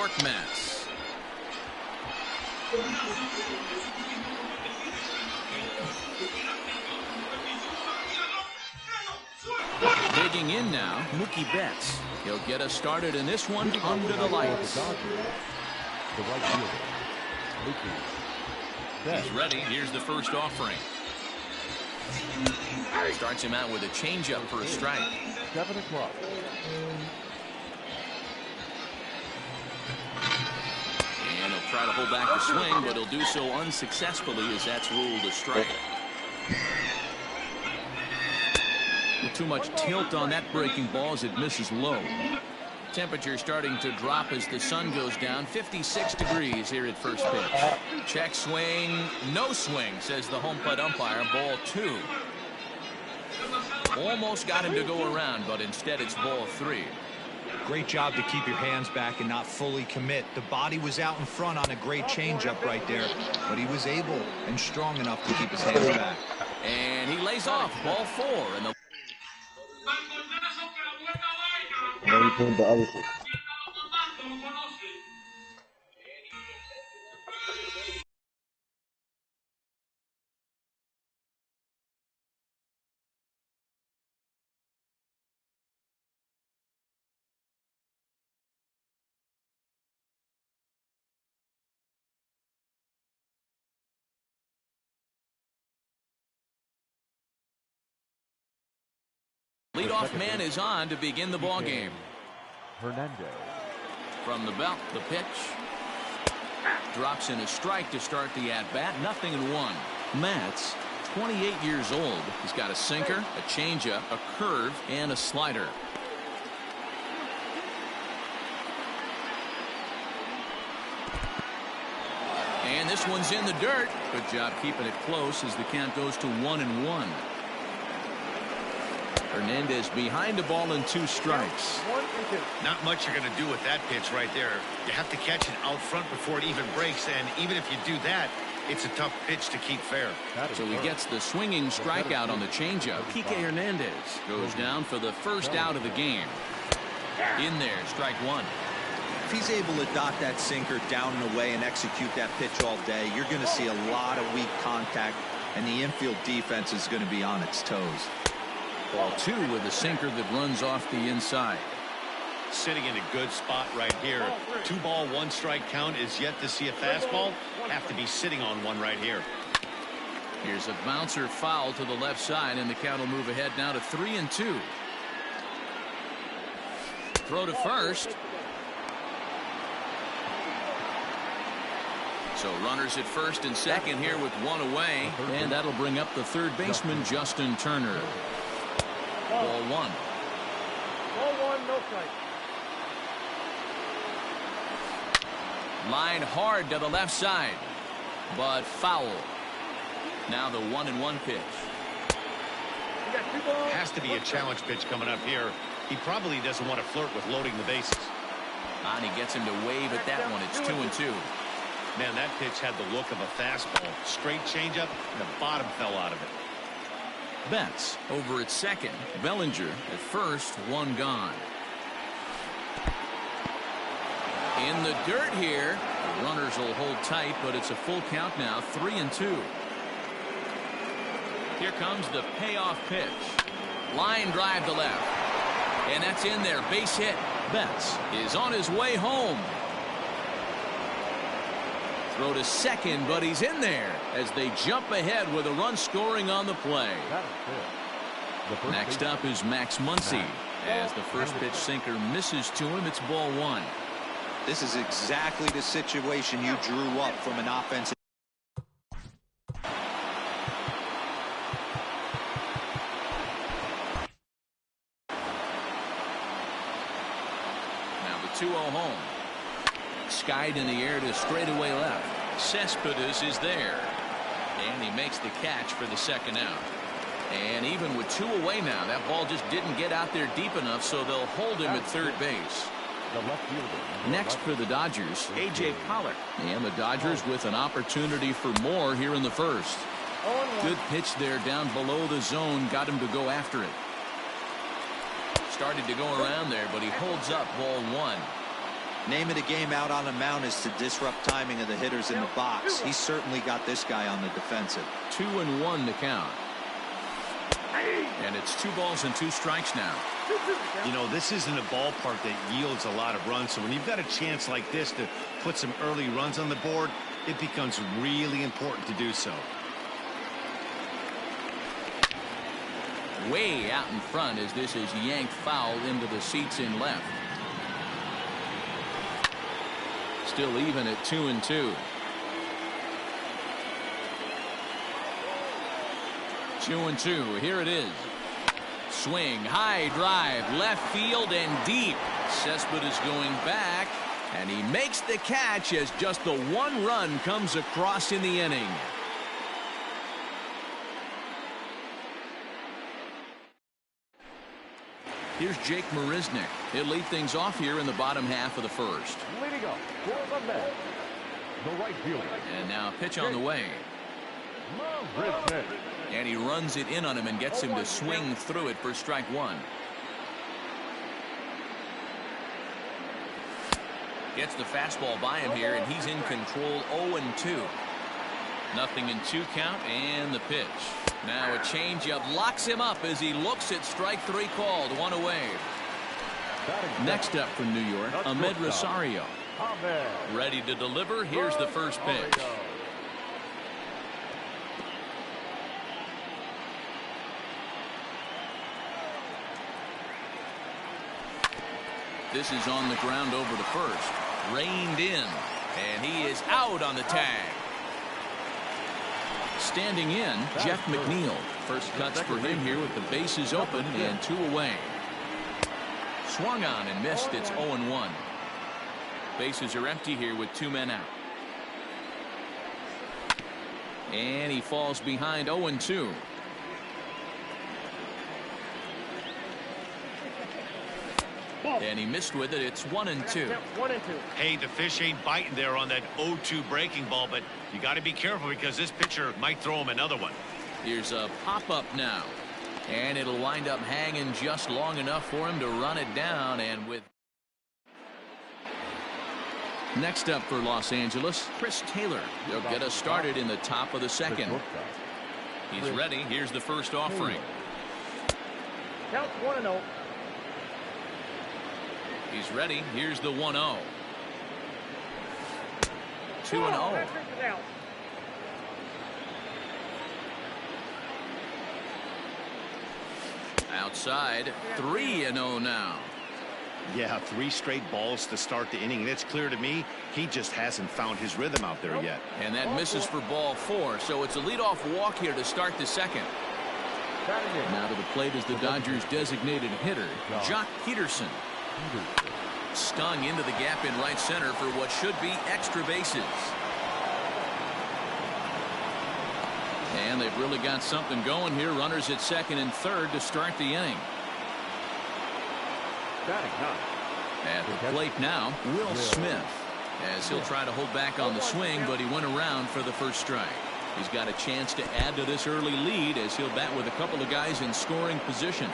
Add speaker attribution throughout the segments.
Speaker 1: York Mets. Digging in now, Mookie Betts. He'll get us started in this one under the lights.
Speaker 2: The right fielder, Mookie Betts.
Speaker 1: He's ready. Here's the first offering. Starts him out with a changeup for a strike.
Speaker 2: 7 o'clock.
Speaker 1: And he'll try to hold back the swing, but he'll do so unsuccessfully as that's ruled a strike. With too much tilt on that breaking ball as it misses low. Temperature starting to drop as the sun goes down. 56 degrees here at first pitch. Check swing. No swing, says the home plate umpire. Ball 2. Almost got him to go around, but instead it's ball 3.
Speaker 3: Great job to keep your hands back and not fully commit. The body was out in front on a great changeup right there, but he was able and strong enough to keep his hands back.
Speaker 1: And he lays off. Ball 4. And the leadoff man is on to begin the ball game.
Speaker 2: Hernandez.
Speaker 1: From the belt, the pitch. Drops in a strike to start the at-bat. 0-1. Matz, 28 years old. He's got a sinker, a changeup, a curve, and a slider. And this one's in the dirt. Good job keeping it close as the count goes to 1-1. Hernandez behind the ball and 2 strikes.
Speaker 4: Not much you're going to do with that pitch right there. You have to catch it out front before it even breaks, and even if you do that, it's a tough pitch to keep fair.
Speaker 1: So he gets the swinging strikeout on the changeup. Kike Hernandez goes down for the first out of the game. In there, strike 1.
Speaker 3: If he's able to dot that sinker down and away and execute that pitch all day, you're going to see a lot of weak contact, and the infield defense is going to be on its toes.
Speaker 1: Ball 2 with a sinker that runs off the inside.
Speaker 4: Sitting in a good spot right here. 2-ball, 1-strike count is yet to see a fastball. Have to be sitting on one right here.
Speaker 1: Here's a bouncer foul to the left side, and the count will move ahead now to 3-2. Throw to first. So runners at first and second here with 1 away, and that'll bring up the third baseman, Justin Turner. Ball 1.
Speaker 5: Ball 1, no strike.
Speaker 1: Line hard to the left side, but foul. Now the 1-1 pitch.
Speaker 4: Has to be a challenge pitch coming up here. He probably doesn't want to flirt with loading the bases.
Speaker 1: And he gets him to wave at that one. It's 2-2.
Speaker 4: Man, that pitch had the look of a fastball. Straight changeup, and the bottom fell out of it.
Speaker 1: Betts over at second. Bellinger at first. 1 gone. In the dirt here. The runners will hold tight, but it's a full count now. 3-2. Here comes the payoff pitch. Line drive to left. And that's in there. Base hit. Betts is on his way home. Throw to second, but he's in there as they jump ahead with a run scoring on the play. Next up is Max Muncy. As the first pitch sinker misses to him, it's ball 1.
Speaker 3: This is exactly the situation you drew up from an offensive.
Speaker 1: Now the 2-0 home. Skied in the air to straightaway left. Cespedes is there. And he makes the catch for the second out. And even with 2 away now, that ball just didn't get out there deep enough, so they'll hold him at third base. Next for the Dodgers, A.J. Pollock. And the Dodgers with an opportunity for more here in the first. Good pitch there down below the zone. Got him to go after it. Started to go around there, but he holds up ball 1.
Speaker 3: Name of the game out on the mound is to disrupt timing of the hitters in the box. He's certainly got this guy on the defensive.
Speaker 1: 2-1 to count. And it's 2 balls and 2 strikes now.
Speaker 4: You know, this isn't a ballpark that yields a lot of runs, so when you've got a chance like this to put some early runs on the board, it becomes really important to do so.
Speaker 1: Way out in front as this is yanked foul into the seats in left. Still even at 2-2. 2-2. Here it is. Swing, high drive, left field and deep. Cespedes going back, and he makes the catch as just the 1 run comes across in the inning. Here's Jake Marisnick. He'll lead things off here in the bottom half of the first.
Speaker 2: Leading up for the Mets, the right fielder.
Speaker 1: And now pitch on the way.
Speaker 2: Marisnick.
Speaker 1: And he runs it in on him and gets him to swing through it for strike 1. Gets the fastball by him here, and he's in control. 0-2. Nothing in 2 count, and the pitch. Now a changeup locks him up as he looks at strike 3 called. 1 away. Next up from New York, Ahmed Rosario. Ready to deliver. Here's the first pitch. This is on the ground over to first. Reined in, and he is out on the tag. Standing in, Jeff McNeil. First cuts for him here with the bases open and 2 away. Swung on and missed. It's 0-1. Bases are empty here with 2 men out. And he falls behind. 0-2. And he missed with it. It's 1-2.
Speaker 5: 1-2.
Speaker 4: Hey, the fish ain't biting there on that 0-2 breaking ball, but you got to be careful because this pitcher might throw him another one.
Speaker 1: Here's a pop-up now. And it'll wind up hanging just long enough for him to run it down. And with next up for Los Angeles, Chris Taylor. He'll get us started in the top of the second. He's ready. Here's the first offering.
Speaker 5: Count 1-0.
Speaker 1: He's ready. Here's the 1-0. 2-0. Outside. 3-0 now.
Speaker 4: Yeah, 3 straight balls to start the inning, and it's clear to me he just hasn't found his rhythm out there yet.
Speaker 1: And that misses for ball 4, so it's a leadoff walk here to start the second. Now to the plate is the Dodgers' designated hitter, Jock Peterson. Stung into the gap in right center for what should be extra bases. And they've really got something going here. Runners at second and third to start the inning. At the plate now, Will Smith, as he'll try to hold back on the swing, but he went around for the first strike. He's got a chance to add to this early lead as he'll bat with a couple of guys in scoring position.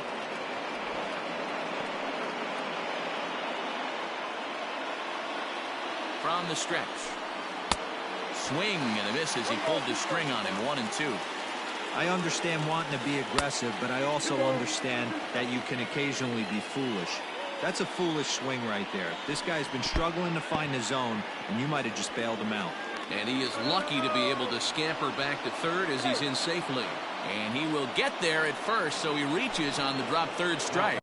Speaker 1: From the stretch. Swing and a miss as he pulled the string on him. 1-2.
Speaker 3: I understand wanting to be aggressive, but I also understand that you can occasionally be foolish. That's a foolish swing right there. This guy's been struggling to find the zone, and you might have just bailed him out.
Speaker 1: And he is lucky to be able to scamper back to third as he's in safely. And he will get there at first, so he reaches on the drop third strike.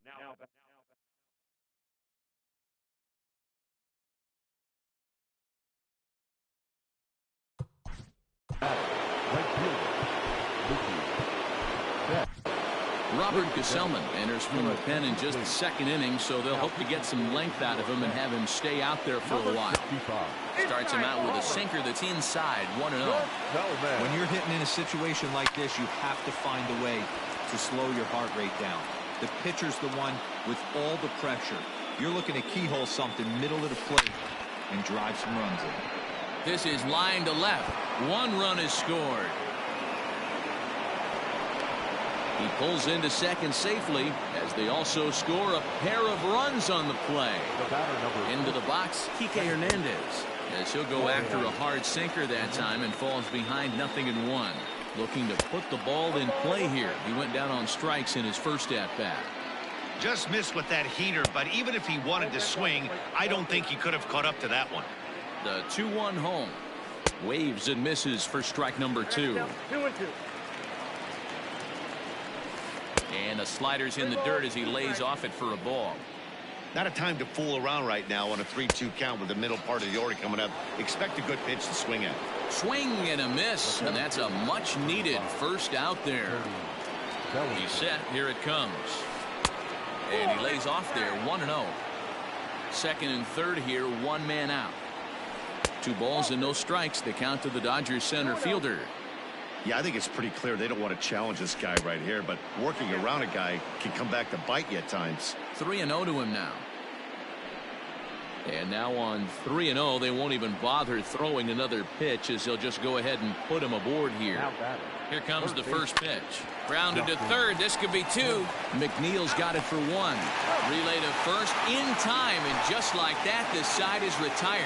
Speaker 1: Robert Gesellman enters from the pen in just the second inning, so they'll hope to get some length out of him and have him stay out there for a while. Starts him out with a sinker that's inside. 1-0.
Speaker 3: When you're hitting in a situation like this, you have to find a way to slow your heart rate down. The pitcher's the one with all the pressure. You're looking to keyhole something middle of the plate and drive some runs in.
Speaker 1: This is line to left. 1 run is scored. He pulls into second safely as they also score a pair of runs on the play.
Speaker 2: The batter number
Speaker 1: Into the box, Kike Hernandez, as he'll go after a hard sinker that time and falls behind 0-1. Looking to put the ball in play here. He went down on strikes in his first at-bat.
Speaker 4: Just missed with that heater, but even if he wanted to swing, I don't think he could have caught up to that one.
Speaker 1: The 2-1 home. Waves and misses for strike number 2.
Speaker 5: 2-2.
Speaker 1: And the slider's in the dirt as he lays off it for a ball.
Speaker 4: Not a time to fool around right now on a 3-2 count with the middle part of the order coming up. Expect a good pitch to swing at.
Speaker 1: Swing and a miss, and that's a much needed first out there. He's set. Here it comes. And he lays off there, 1-0. Second and third here, one man out. 2 balls and no strikes. The count to the Dodgers center fielder.
Speaker 4: Yeah, I think it's pretty clear they don't want to challenge this guy right here, but working around a guy can come back to bite you at times.
Speaker 1: 3-0 to him now. And now on 3-0, they won't even bother throwing another pitch as they'll just go ahead and put him aboard here. Here comes the first pitch. Grounded to third. This could be 2. McNeil's got it for 1. Relay to first in time, and just like that, the side is retired.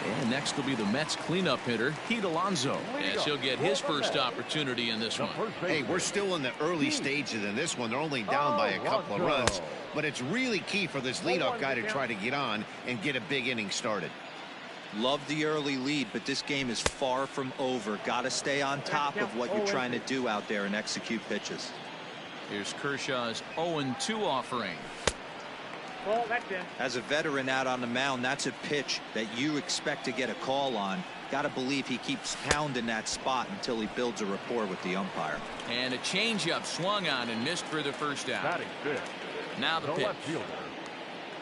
Speaker 1: And next will be the Mets cleanup hitter, Pete Alonso, as he'll get his first opportunity in this one.
Speaker 4: Hey, we're still in the early stages in this one. They're only down by a couple of runs, but it's really key for this leadoff guy to try to get on and get a big inning started.
Speaker 3: Love the early lead, but this game is far from over. Got to stay on top of what you're trying to do out there and execute pitches.
Speaker 1: Here's Kershaw's 0-2 offering.
Speaker 3: As a veteran out on the mound, that's a pitch that you expect to get a call on. Got to believe he keeps pounding that spot until he builds a rapport with the umpire.
Speaker 1: And a changeup swung on and missed for the first out.
Speaker 2: batting fifth.
Speaker 1: Now the
Speaker 2: The
Speaker 1: pitch.
Speaker 2: left fielder,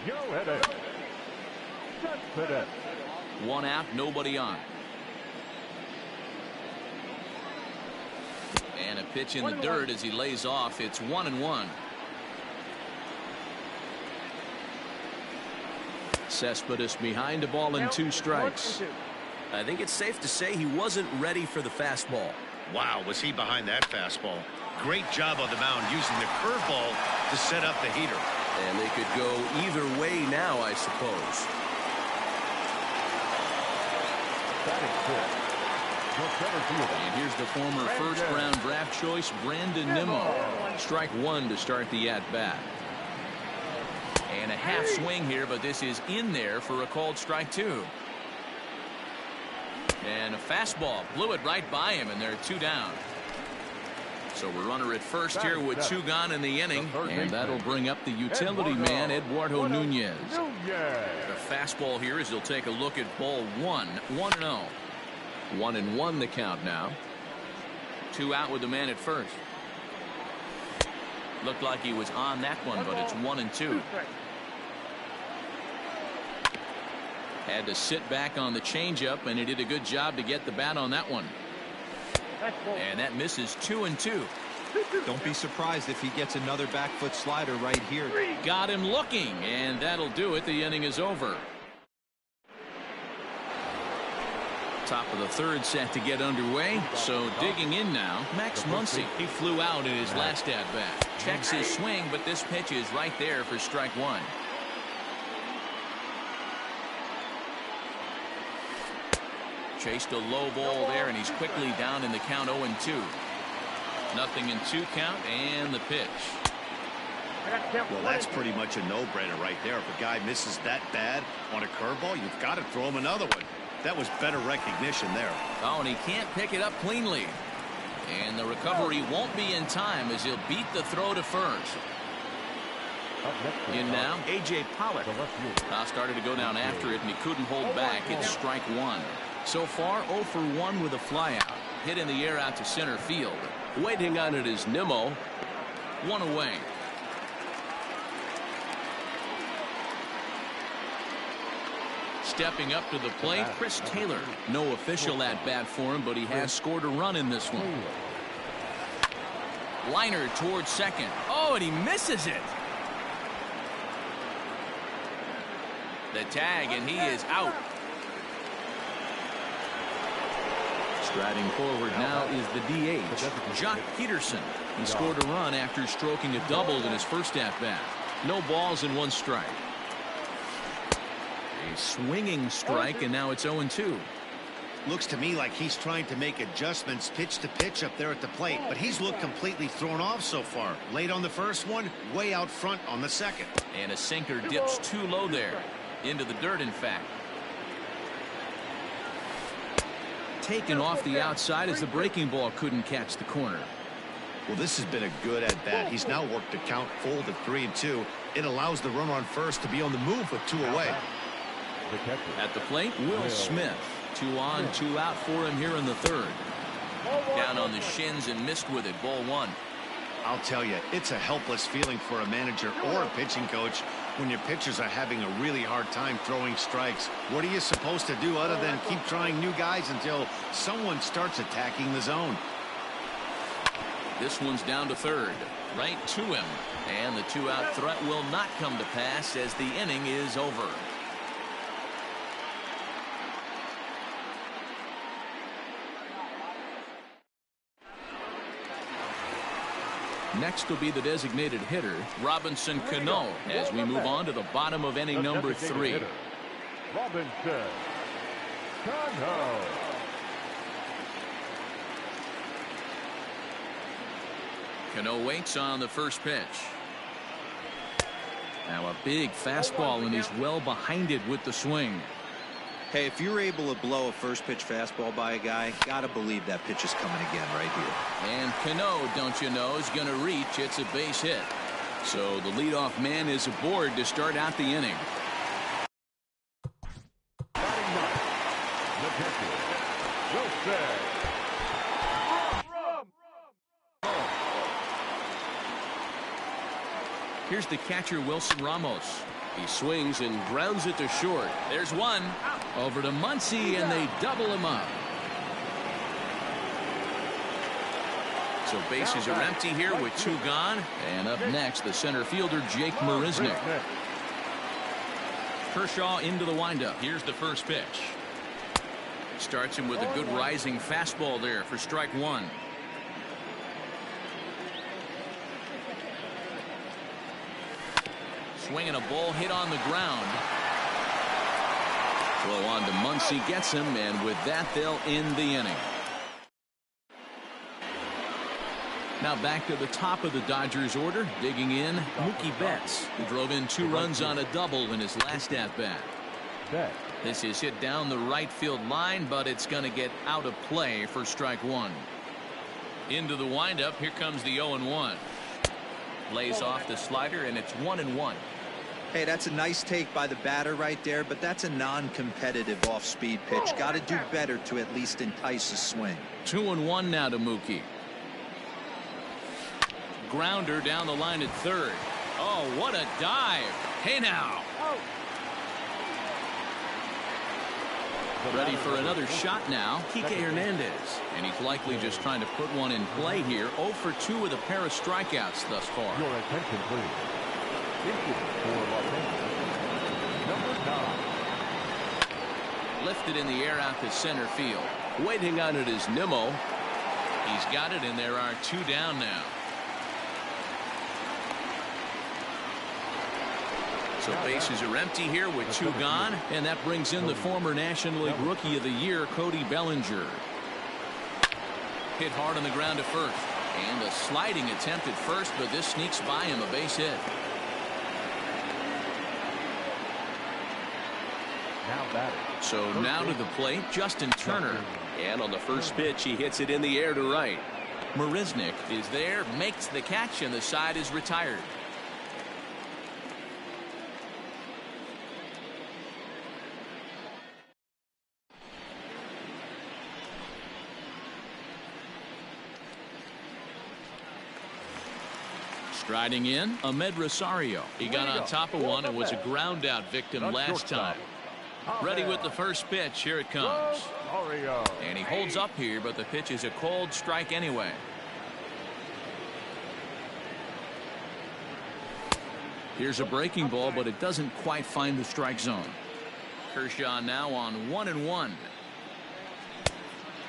Speaker 2: Joe Hedges. Cespedes.
Speaker 1: 1 out, nobody on. And a pitch in the dirt as he lays off. It's 1-1. Cespedes behind a ball and 2 strikes.
Speaker 6: I think it's safe to say he wasn't ready for the fastball.
Speaker 4: Wow, was he behind that fastball. Great job on the mound using the curveball to set up the heater.
Speaker 6: And they could go either way now, I suppose.
Speaker 2: Batting fifth. The center fielder.
Speaker 1: And here's the former first-round draft choice, Brandon Nimmo. Strike 1 to start the at-bat. And a half swing here, but this is in there for a called strike 2. And a fastball blew it right by him, and they're 2 down. So we're runner at first here with 2 gone in the inning, and that'll bring up the utility man, Eduardo Nunez. The fastball here as he'll take a look at ball 1. 1-0. 1-1 the count now. 2 out with the man at first. Looked like he was on that one, but it's 1-2. Had to sit back on the changeup, and he did a good job to get the bat on that one. And that misses 2-2.
Speaker 3: Don't be surprised if he gets another back foot slider right here.
Speaker 1: Got him looking, and that'll do it. The inning is over. Top of the third set to get underway. So digging in now, Max Muncy. He flew out in his last at-bat. Checks his swing, but this pitch is right there for strike 1. Chased a low ball there, and he's quickly down in the count 0-2. 0-2 count, and the pitch.
Speaker 4: Well, that's pretty much a no-brainer right there. If a guy misses that bad on a curveball, you've got to throw him another one. That was better recognition there.
Speaker 1: Oh, and he can't pick it up cleanly. And the recovery won't be in time as he'll beat the throw to first. In now, A.J. Pollock. Started to go down after it, and he couldn't hold back. It's strike 1. So far, 0 for 1 with a flyout. Hit in the air out to center field.
Speaker 6: Waiting on it is Nimmo.
Speaker 1: 1 away. Stepping up to the plate, Chris Taylor. No official at-bat for him, but he has scored a run in this one. Liner towards second. Oh, and he misses it. The tag, and he is out. Striding forward now is the DH, Jock Peterson. He scored a run after stroking a double in his first at-bat. No balls and 1 strike. A swinging strike, and now it's 0-2.
Speaker 4: Looks to me like he's trying to make adjustments pitch to pitch up there at the plate, but he's looked completely thrown off so far. Late on the first one, way out front on the second.
Speaker 1: And a sinker dips too low there. Into the dirt, in fact. Taken off the outside as the breaking ball couldn't catch the corner.
Speaker 4: Well, this has been a good at-bat. He's now worked the count full to 3-2. It allows the runner on first to be on the move with 2 away.
Speaker 1: At the plate, Will Smith. 2 on, 2 out for him here in the third. Down on the shins and missed with it. Ball 1.
Speaker 4: I'll tell you, it's a helpless feeling for a manager or a pitching coach when your pitchers are having a really hard time throwing strikes. What are you supposed to do other than keep trying new guys until someone starts attacking the zone?
Speaker 1: This one's down to third. Right to him. And the 2-out threat will not come to pass as the inning is over. Next will be the designated hitter, Robinson Cano, as we move on to the bottom of inning number 3.
Speaker 2: Robinson Cano.
Speaker 1: Cano waits on the first pitch. Now a big fastball, and he's well behind it with the swing.
Speaker 3: Hey, if you're able to blow a first pitch fastball by a guy, gotta believe that pitch is coming again right here.
Speaker 1: And Cano, don't you know, is going to reach. It's a base hit. So the leadoff man is aboard to start out the inning.
Speaker 2: Batting ninth, the catcher, Wilson.
Speaker 1: Here's the catcher, Wilson Ramos. He swings and grounds it to short. There's one. Over to Muncy, and they double him up. So bases are empty here with 2 gone. And up next, the center fielder, Jake Marisnick. Kershaw into the windup. Here's the first pitch. Starts him with a good rising fastball there for strike 1. Swinging a ball hit on the ground. Throw on to Muncy, gets him, and with that, they'll end the inning. Now back to the top of the Dodgers order, digging in, Mookie Betts, who drove in 2 runs on a double in his last at-bat. This is hit down the right field line, but it's going to get out of play for strike 1. Into the windup, here comes the 0-1. Lays off the slider, and it's 1-1.
Speaker 3: Hey, that's a nice take by the batter right there, but that's a non-competitive off-speed pitch. Got to do better to at least entice a swing.
Speaker 1: 2-1 now to Mookie. Grounder down the line at third. Oh, what a dive. Hey now. Ready for another shot now, Kike Hernandez. And he's likely just trying to put one in play here. 0 for 2 with a pair of strikeouts thus far.
Speaker 2: Your attention, please. Infield for Los Angeles, number 9.
Speaker 1: Lifted in the air out to center field. Waiting on it is Nimmo. He's got it, and there are 2 down now. So bases are empty here with 2 gone, and that brings in the former National League Rookie of the Year, Cody Bellinger. Hit hard on the ground to first, and a sliding attempt at first, but this sneaks by him, a base hit. So now to the plate, Justin Turner, and on the first pitch he hits it in the air to right. Marisnick is there, makes the catch, and the side is retired. Striding in, Ahmed Rosario. He got on top of one and was a ground out victim last time. Ready with the first pitch. Here it comes. And he holds up here, but the pitch is a cold strike anyway. Here's a breaking ball, but it doesn't quite find the strike zone. Kershaw now on 1-1.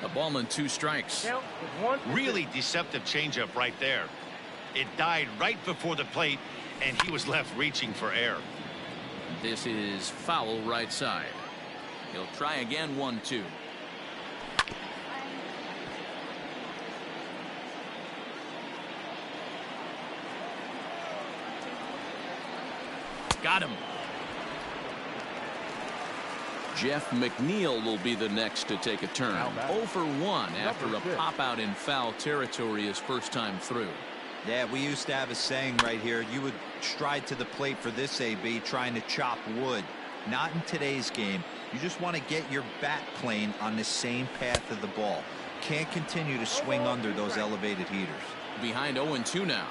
Speaker 1: A ball and 2 strikes.
Speaker 5: Count is 1-2.
Speaker 4: Really deceptive changeup right there. It died right before the plate, and he was left reaching for air.
Speaker 1: This is foul right side. He'll try again. 1-2. Got him. Jeff McNeil will be the next to take a turn. 0 for 1 after a pop out in foul territory his first time through.
Speaker 3: Yeah, we used to have a saying right here. You would stride to the plate for this AB trying to chop wood. Not in today's game. You just want to get your bat plane on the same path of the ball. Can't continue to swing under those elevated heaters.
Speaker 1: Behind 0-2 now.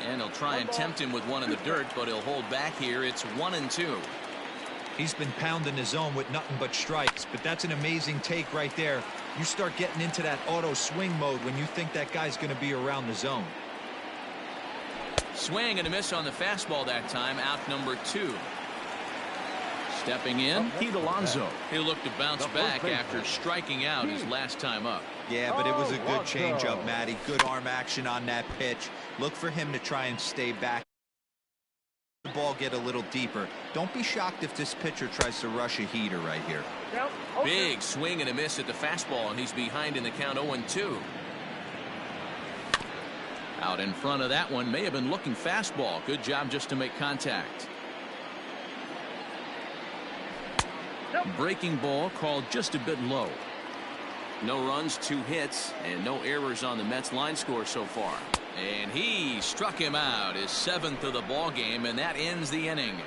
Speaker 1: And he'll try and tempt him with one in the dirt, but he'll hold back here. It's 1-2.
Speaker 3: He's been pounding the zone with nothing but strikes, but that's an amazing take right there. You start getting into that auto swing mode when you think that guy's going to be around the zone.
Speaker 1: Swing and a miss on the fastball that time. Out number 2. Stepping in, Pete Alonso. He'll look to bounce back after striking out his last time up.
Speaker 3: Yeah, but it was a good changeup, Matty. Good arm action on that pitch. Look for him to try and stay back. The ball get a little deeper. Don't be shocked if this pitcher tries to rush a heater right here.
Speaker 1: Big swing and a miss at the fastball, and he's behind in the count. 0-2. Out in front of that one. May have been looking fastball. Good job just to make contact. Breaking ball called just a bit low. No runs, 2 hits, and no errors on the Mets line score so far. And he struck him out, his 7th of the ball game, and that ends the inning.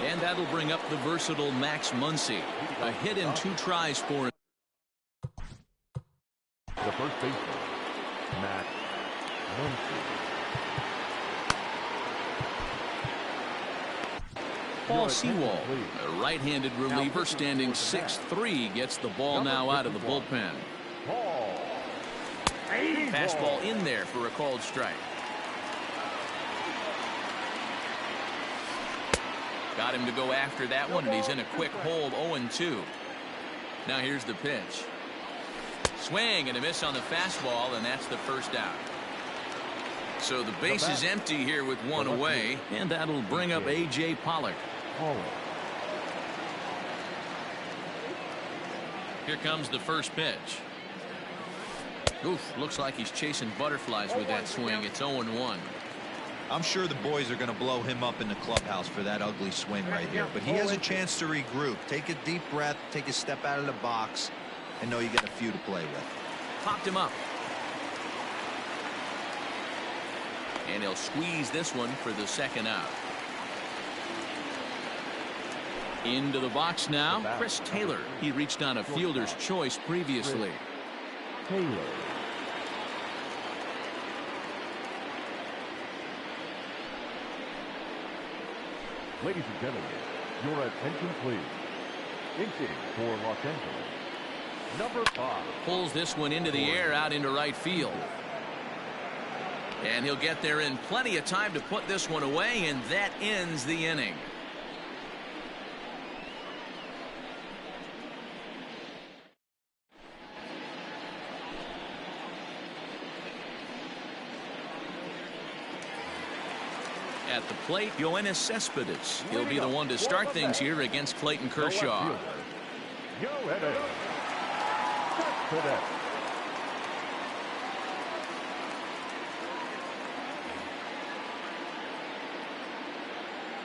Speaker 1: And that'll bring up the versatile Max Muncy. A hit and 2 tries for him.
Speaker 2: The first baseman, Max Muncy.
Speaker 1: Paul Sewald, a right-handed reliever, standing 6'3", gets the ball now out of the bullpen. Fastball in there for a called strike. Got him to go after that one, and he's in a quick hold. 0-2. Now here's the pitch. Swing and a miss on the fastball, and that's the first out. So the base is empty here with 1 away, and that'll bring up A.J. Pollock. Here comes the first pitch. Oof, looks like he's chasing butterflies with that swing. It's 0-1.
Speaker 3: I'm sure the boys are going to blow him up in the clubhouse for that ugly swing right here, but he has a chance to regroup. Take a deep breath, take a step out of the box, and know you got a few to play with.
Speaker 1: Popped him up. And he'll squeeze this one for the second out. Into the box now, Chris Taylor. He reached on a fielder's choice previously.
Speaker 2: Taylor. Ladies and gentlemen, your attention please. Pitching for Los Angeles, number 5.
Speaker 1: Pulls this one into the air out into right field. And he'll get there in plenty of time to put this one away, and that ends the inning. At the plate, Yoenis Cespedes. He'll be the one to start things here against Clayton Kershaw.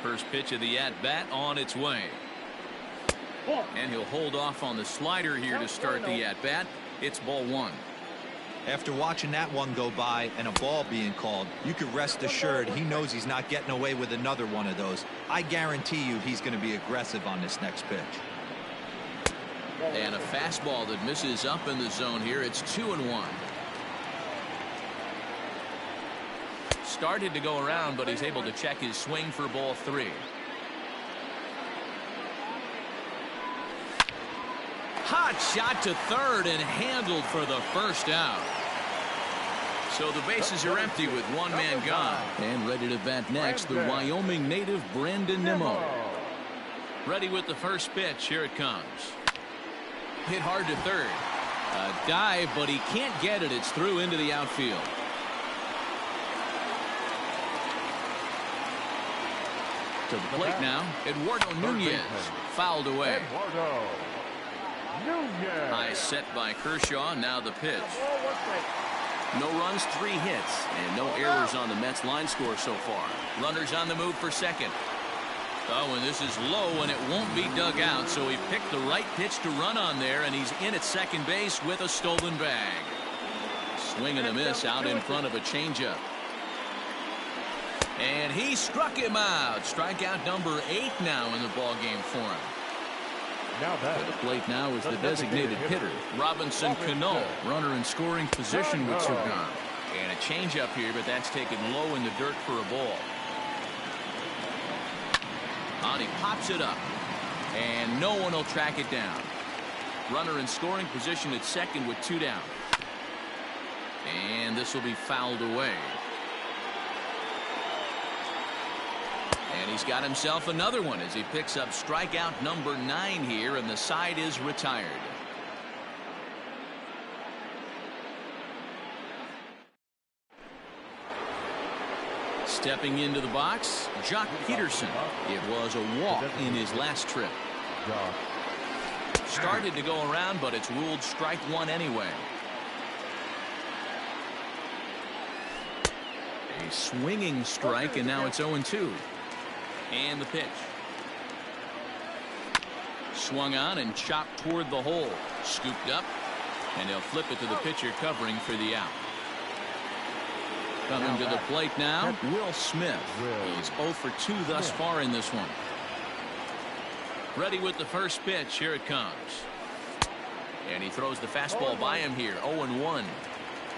Speaker 1: First pitch of the at-bat on its way. And he'll hold off on the slider here to start the at-bat. It's ball 1.
Speaker 3: After watching that one go by and a ball being called, you could rest assured he knows he's not getting away with another one of those. I guarantee you he's going to be aggressive on this next pitch.
Speaker 1: And a fastball that misses up in the zone here. It's 2-1. Started to go around, but he's able to check his swing for ball 3. Hot shot to third and handled for the first out. So the bases are empty with one man gone. And ready to bat next, the Wyoming native Brandon Nimmo. Ready with the first pitch. Here it comes. Hit hard to third. A dive, but he can't get it. It's through into the outfield. To the plate now, Eduardo Nunez. Fouled away.
Speaker 2: Eduardo Nunez.
Speaker 1: High set by Kershaw. Now the pitch. No runs, 3 hits, and no errors on the Mets line score so far. Runners on the move for second. Oh, and this is low, and it won't be dug out, so he picked the right pitch to run on there, and he's in at second base with a stolen bag. Swing and a miss out in front of a changeup. And he struck him out. Strikeout number 8 now in the ballgame for him.
Speaker 2: Now that
Speaker 1: to the plate now is the designated hitter, Robinson Cano. Runner in scoring position with 2 gone. And a changeup here, but that's taken low in the dirt for a ball. And he pops it up, and no one will track it down. Runner in scoring position at second with 2 down. And this will be fouled away. And he's got himself another one as he picks up strikeout number 9 here, and the side is retired. Stepping into the box, Jock Peterson. It was a walk in his last trip. Started to go around, but it's ruled strike 1 anyway. A swinging strike, and now it's 0-2. And the pitch. Swung on and chopped toward the hole. Scooped up, and he'll flip it to the pitcher covering for the out. Coming to the plate now, Will Smith. He's 0 for 2 thus far in this one. Ready with the first pitch. Here it comes. And he throws the fastball by him here. 0-1.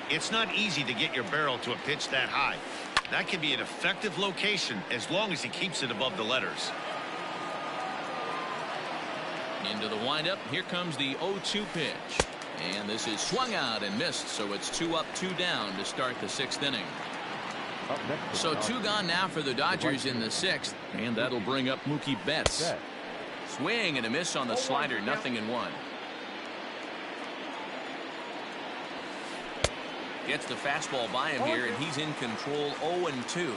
Speaker 4: It's not easy to get your barrel to a pitch that high. That can be an effective location as long as he keeps it above the letters.
Speaker 1: Into the windup. Here comes the 0-2 pitch. And this is swung out and missed, so it's 2 up, 2 down to start the 6th inning. So 2 gone now for the Dodgers in the 6th, and that'll bring up Mookie Betts. Swing and a miss on the slider, 0-1. Gets the fastball by him here, and he's in control. 0-2.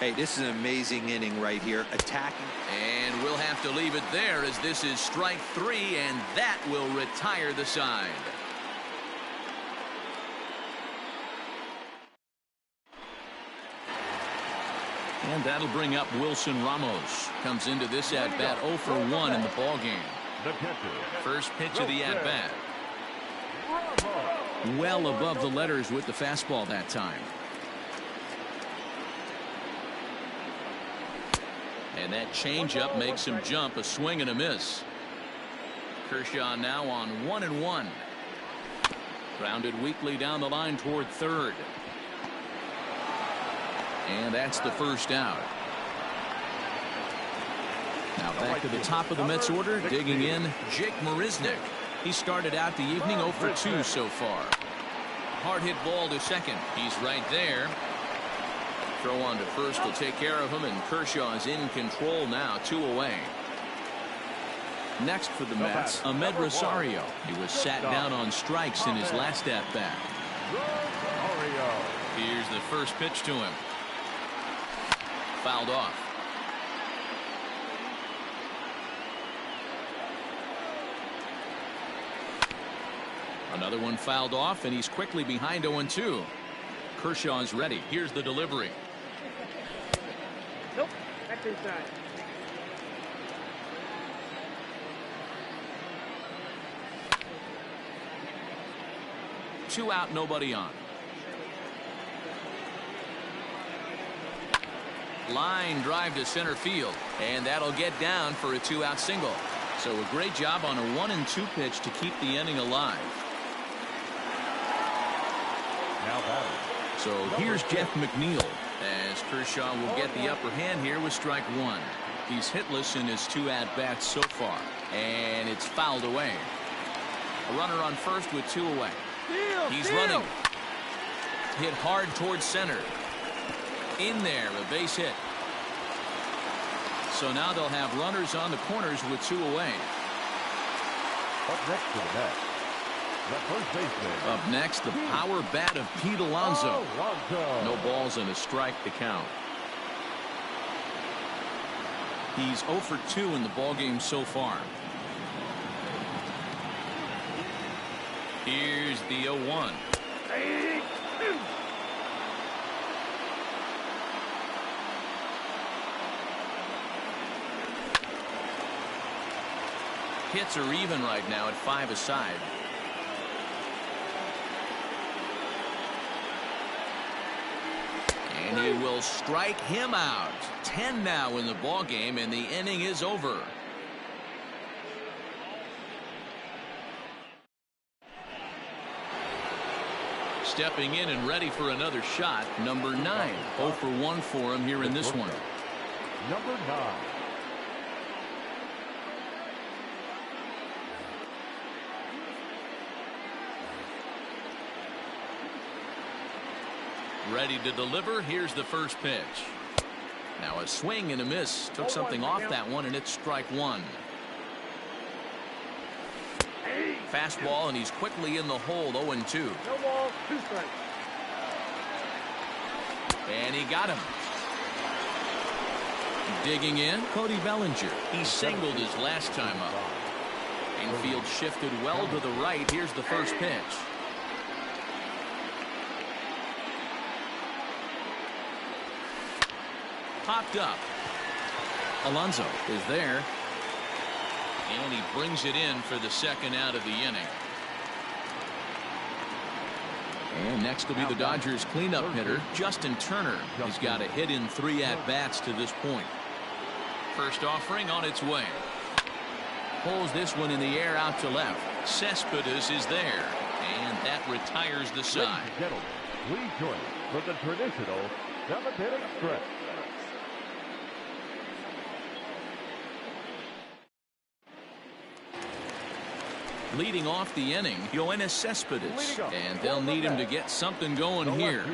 Speaker 3: Hey, this is an amazing inning right here. Attacking.
Speaker 1: And we'll have to leave it there as this is strike 3, and that will retire the side. And that'll bring up Wilson Ramos. Comes into this at-bat 0 for 1 in the ballgame. First pitch of the at-bat. Well above the letters with the fastball that time. And that changeup makes him jump. A swing and a miss. Kershaw now on 1-1. Grounded weakly down the line toward third. And that's the first out. Now back to the top of the Mets order. Digging in, Jake Marisnick. He started out the evening 0 for 2 so far. Hard hit ball to second. He's right there. Throw on to first will take care of him, and Kershaw is in control now, 2 away. Next for the Mets, Ahmed Rosario. He was sat down on strikes in his last at-bat. Here's the first pitch to him. Fouled off. Another one fouled off, and he's quickly behind 0-2. Kershaw is ready. Here's the delivery.
Speaker 5: Nope, that's inside.
Speaker 1: Two out, nobody on. Line drive to center field, and that'll get down for a 2-out single. So a great job on a 1-2 pitch to keep the inning alive. So here's Jeff McNeil as Kershaw will get the upper hand here with strike 1. He's hitless in his 2 at-bats so far, and it's fouled away. A runner on first with 2 away. He's running. hit hard towards center. In there, a base hit. So now they'll have runners on the corners with 2 away.
Speaker 2: Up next to the bat, the first baseman.
Speaker 1: Up next, the power bat of Pete Alonso.
Speaker 2: Alonso.
Speaker 1: No balls and a strike to count. He's 0 for 2 in the ballgame so far. Here's the 0-1. Hits are even right now at 5 aside. And he will strike him out. 10 now in the ball game, and the inning is over. Stepping in and ready for another shot, number 9. 0 for 1 for him here in this one.
Speaker 2: Number 9.
Speaker 1: Ready to deliver. Here's the first pitch. Now a swing and a miss. Took something off that one, and it's strike 1. Fastball, and he's quickly in the hole. 0-2.
Speaker 5: No ball, 2 strikes.
Speaker 1: And he got him. Digging in, Cody Bellinger. He singled his last time up. Infield shifted well to the right. Here's the first pitch. Popped up. Alonso is there. And he brings it in for the second out of the inning. And next will be the Dodgers cleanup hitter, Justin Turner. He's got a hit in 3 at-bats to this point. First offering on its way. Pulls this one in the air out to left. Cespedes is there. And that retires the side.
Speaker 2: Ladies and gentlemen, please join us for the traditional 7th-inning stretch.
Speaker 1: Leading off the inning, Yoenis Cespedes, and they'll need him to get something going here.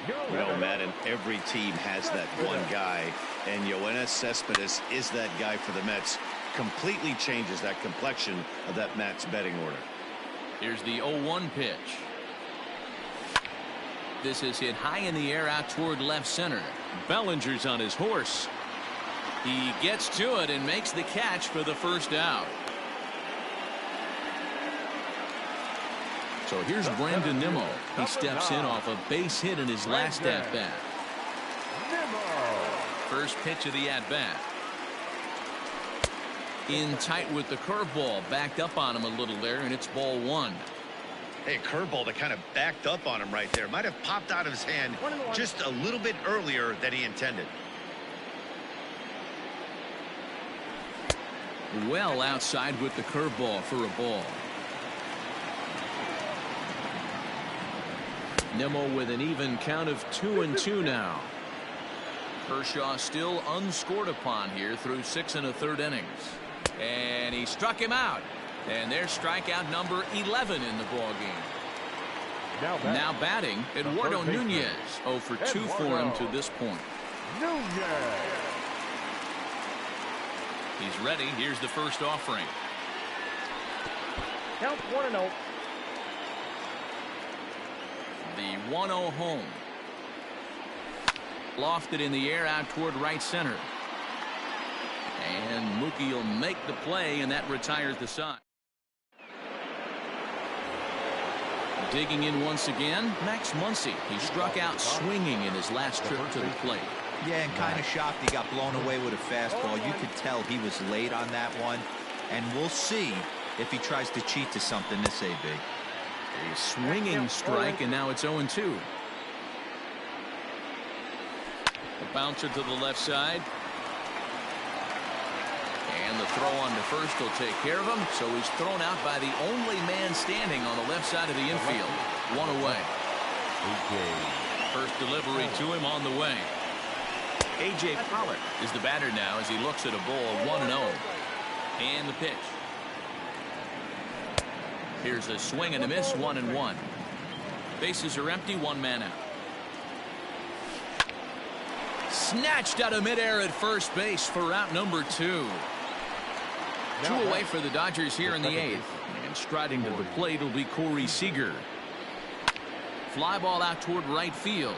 Speaker 4: You know, Madden, every team has that one guy, and Yoenis Cespedes is that guy for the Mets. Completely changes that complexion of that Mets betting order.
Speaker 1: Here's the 0-1 pitch. This is hit high in the air out toward left center. Bellinger's on his horse. He gets to it and makes the catch for the first out. So here's Brandon Nimmo. He steps in off a base hit in his last at-bat. First pitch of the at-bat. In tight with the curveball. Backed up on him a little there, and it's ball 1.
Speaker 4: Hey, curveball that kind of backed up on him right there. Might have popped out of his hand just a little bit earlier than he intended.
Speaker 1: Well outside with the curveball for a ball. Nimmo with an even count of 2-2 now. Kershaw still unscored upon here through 6 1/3 innings. And he struck him out. And there's strikeout number 11 in the ballgame. Now batting, Eduardo Nunez. 0 for 2 for him to this point.
Speaker 2: Nunez.
Speaker 1: He's ready. Here's the first offering.
Speaker 5: Count 1-0.
Speaker 1: The 1-0 home. Lofted in the air out toward right center. And Mookie will make the play, and that retires the side. Digging in once again, Max Muncy. He struck out swinging in his last trip to the plate.
Speaker 3: Yeah, and kind of shocked he got blown away with a fastball. You could tell he was late on that one. And we'll see if he tries to cheat to something this AB.
Speaker 1: A swinging strike, and now it's 0-2. A bouncer to the left side. And the throw on to first will take care of him. So he's thrown out by the only man standing on the left side of the infield. 1 away. First delivery to him on the way. A.J. Pollock is the batter now as he looks at a ball 1-0. And the pitch. Here's a swing and a miss, 1-1. Bases are empty, one man out. Snatched out of midair at first base for out number 2. Two away for the Dodgers here in the 8th. And striding to the plate will be Corey Seager. Fly ball out toward right field.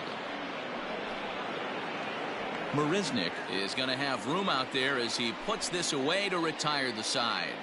Speaker 1: Marisnick is going to have room out there as he puts this away to retire the side.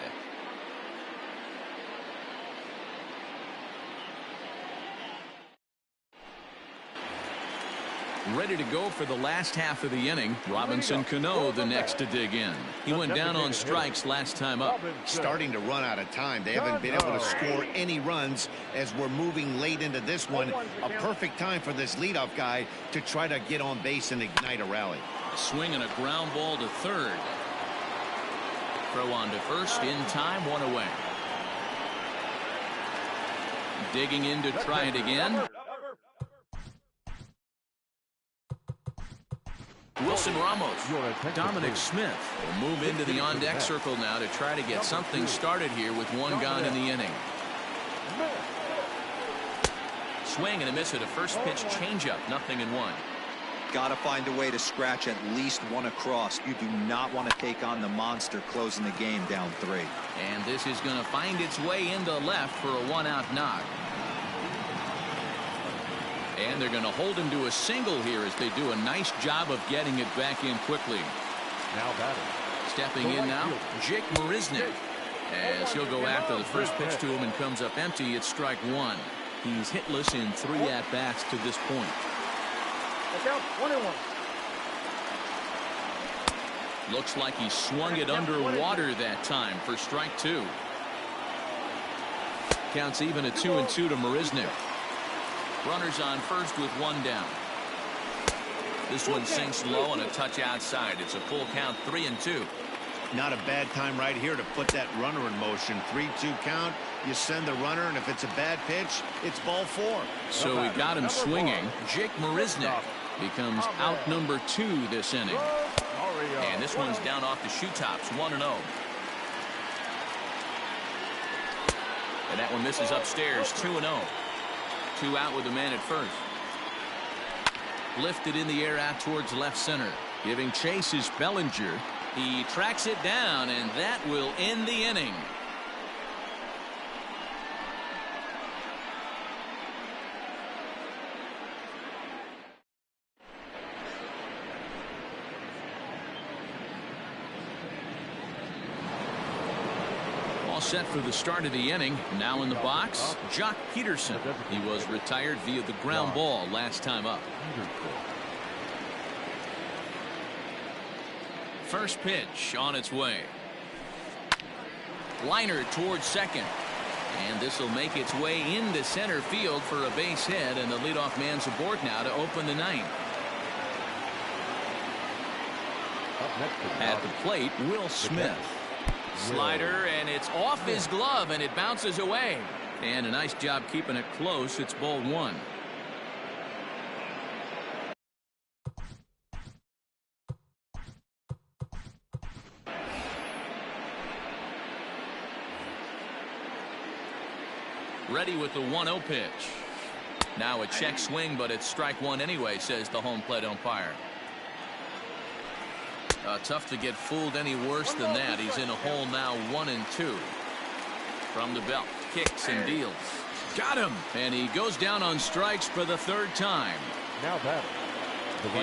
Speaker 1: Ready to go for the last half of the inning. Robinson Cano the next to dig in. He went down on strikes last time up.
Speaker 4: Starting to run out of time. They haven't been able to score any runs as we're moving late into this one. A perfect time for this leadoff guy to try to get on base and ignite a rally.
Speaker 1: A swing and a ground ball to third. Throw on to first in time, one away. Digging in to try it again. Wilson Ramos. Dominic Smith will move into the on-deck circle now to try to get something started here with one gone in the inning. Swing and a miss at a first pitch changeup, 0-1.
Speaker 3: Got to find a way to scratch at least one across. You do not want to take on the monster closing the game down 3.
Speaker 1: And this is going to find its way into left for a one-out knock. And they're going to hold him to a single here as they do a nice job of getting it back in quickly.
Speaker 2: Now batting.
Speaker 1: Stepping in now, Jake Marisnick. As he'll go after the first pitch to him and comes up empty, it's strike 1. He's hitless in 3 at-bats to this point.
Speaker 5: Look out, 1-1.
Speaker 1: Looks like he swung it underwater that time for strike 2. Counts even at 2-2 to Marisnick. Runners on first with one down. This one sinks low and a touch outside. It's a full count, 3-2.
Speaker 4: Not a bad time right here to put that runner in motion. 3-2 count. You send the runner, and if it's a bad pitch, it's ball 4.
Speaker 1: So we got him swinging. Jake Marisnick becomes out number 2 this inning. And this one's down off the shoe tops, 1-0. And that one misses upstairs, 2-0. 2 out with a man at first. Lifted in the air out towards left center. Giving chase is Bellinger. He tracks it down, and that will end the inning. Set for the start of the inning. Now in the box, Jock Peterson. He was retired via the ground ball last time up. First pitch on its way. Liner towards second. And this will make its way into center field for a base hit, and the leadoff man's aboard now to open the 9th. At the plate, Will Smith. Slider, and it's off his glove, and it bounces away. And a nice job keeping it close. It's ball 1. Ready with the 1-0 pitch. Now a check swing, but it's strike 1 anyway, says the home plate umpire. Tough to get fooled any worse than that. He's in a hole now, 1-2. From the belt, kicks and deals. Got him, and he goes down on strikes for the 3rd time.
Speaker 2: Now batting.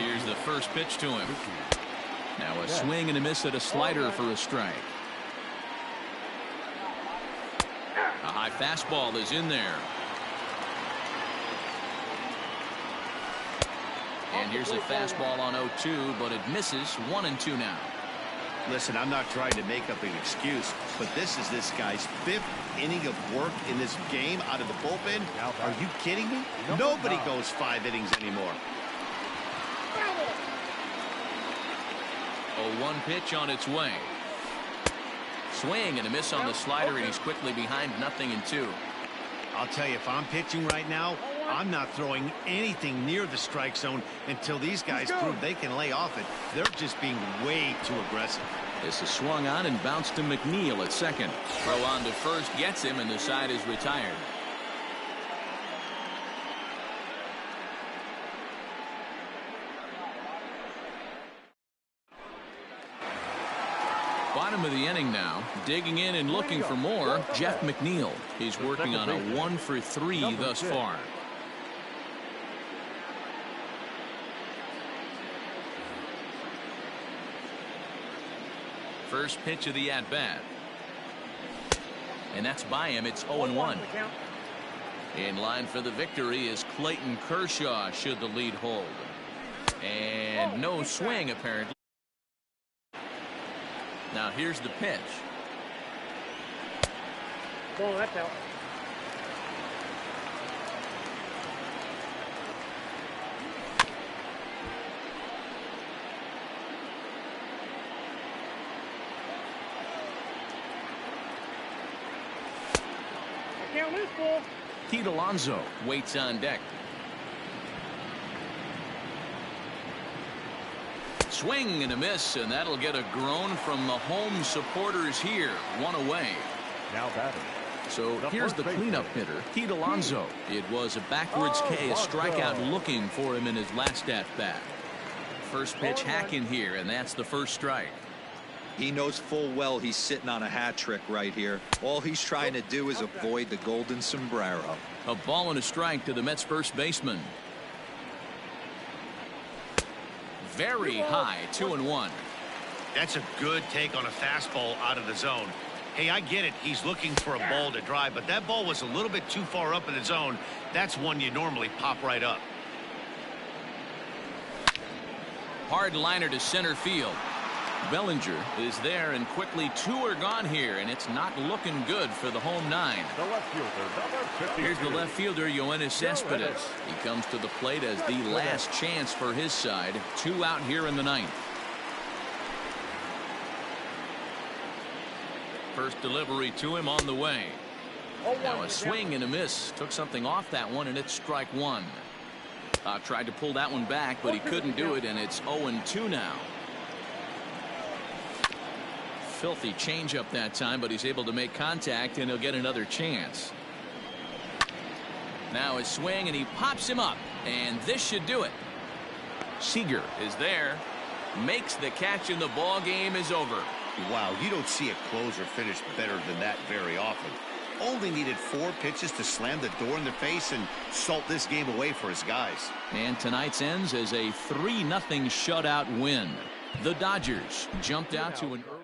Speaker 1: Here's the first pitch to him. Now a swing and a miss at a slider for a strike. A high fastball is in there. And here's a fastball on 0-2, but it misses. 1-2 now.
Speaker 4: Listen, I'm not trying to make up an excuse, but this is this guy's 5th inning of work in this game out of the bullpen. Are you kidding me? Nobody goes 5 innings anymore.
Speaker 1: A 1 pitch on its way. Swing and a miss on the slider, and he's quickly behind 0-2.
Speaker 4: I'll tell you, if I'm pitching right now, I'm not throwing anything near the strike zone until these guys prove they can lay off it. They're just being way too aggressive.
Speaker 1: This is swung on and bounced to McNeil at second. Throw on to first gets him, and the side is retired. bottom of the inning now. Digging in and looking for more, Jeff McNeil. He's working on a 1-for-3 thus far. First pitch of the at-bat. And that's by him. It's 0-1. In line for the victory is Clayton Kershaw should the lead hold. And no swing apparently. Now here's the pitch.
Speaker 5: Oh, that's out. I can't lose, ball.
Speaker 1: Pete Alonso waits on deck. Swing and a miss, and that'll get a groan from the home supporters here. One away.
Speaker 2: Now batting.
Speaker 1: So here's the cleanup hitter, Pete Alonso. It was a backwards K, a strikeout looking for him in his last at-bat. First pitch hacking here, and that's the first strike.
Speaker 3: He knows full well he's sitting on a hat trick right here. All he's trying to do is avoid the golden sombrero.
Speaker 1: A ball and a strike to the Mets first baseman. Very high, 2-1.
Speaker 4: That's a good take on a fastball out of the zone. Hey, I get it. He's looking for a ball to drive, but that ball was a little bit too far up in the zone. That's one you normally pop right up.
Speaker 1: Hard liner to center field. Bellinger is there, and quickly two are gone here, and it's not looking good for the home nine.
Speaker 2: The left fielder, number 52.
Speaker 1: Here's the left fielder, Yoenis Cespedes. He comes to the plate as the last chance for his side. Two out here in the ninth. First delivery to him on the way. Now a swing and a miss. Took something off that one, and it's strike one. Tried to pull that one back, but he couldn't do it, and it's 0-2 now. Filthy changeup that time, but he's able to make contact, and he'll get another chance. Now his swing, and he pops him up, and this should do it. Seager is there, makes the catch, and the ball game is over.
Speaker 4: Wow, you don't see a closer finish better than that very often. Only needed 4 pitches to slam the door in the face and salt this game away for his guys.
Speaker 1: And tonight's ends as a 3-0 shutout win. The Dodgers jumped out to an early